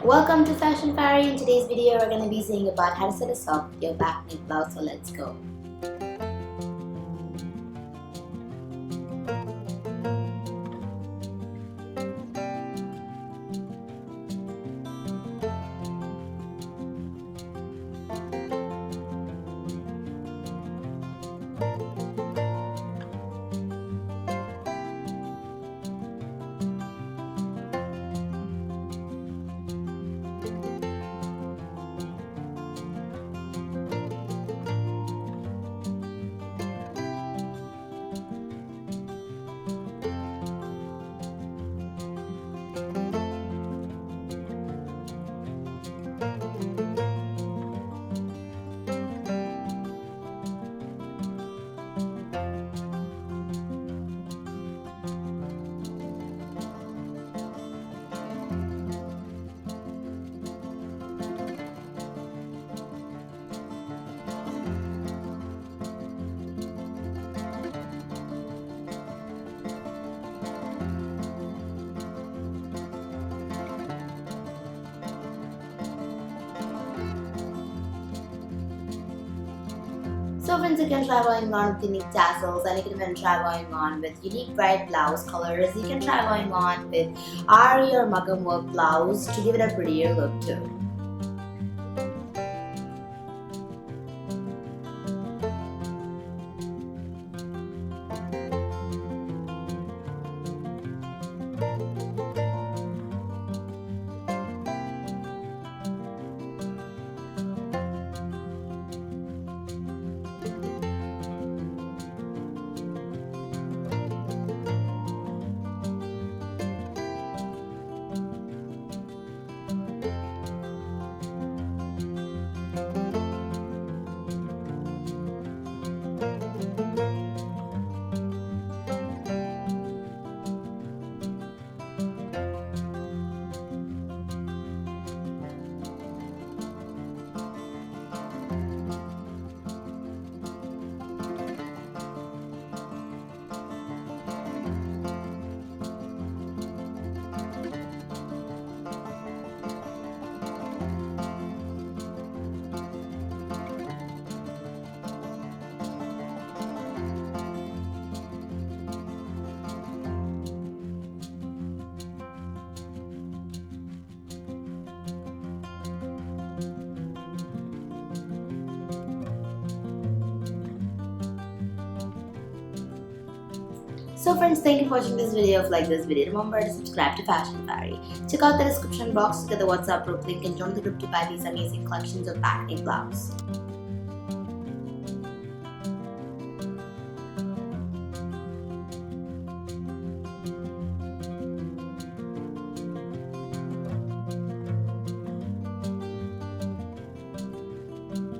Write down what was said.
Welcome to Fashion Fairy. In today's video, we're going to be seeing about how to set a sock with your back knit blouse. So let's go. So friends, you can try going on with unique tassels, and you can even try going on with unique bright blouse colors. You can try going on with Aari or maggam work blouse to give it a prettier look too. So friends, thank you for watching this video. If you like this video, remember to subscribe to Fashion Fairy. Check out the description box to get the WhatsApp group link and join the group to buy these amazing collections of back knit blouse.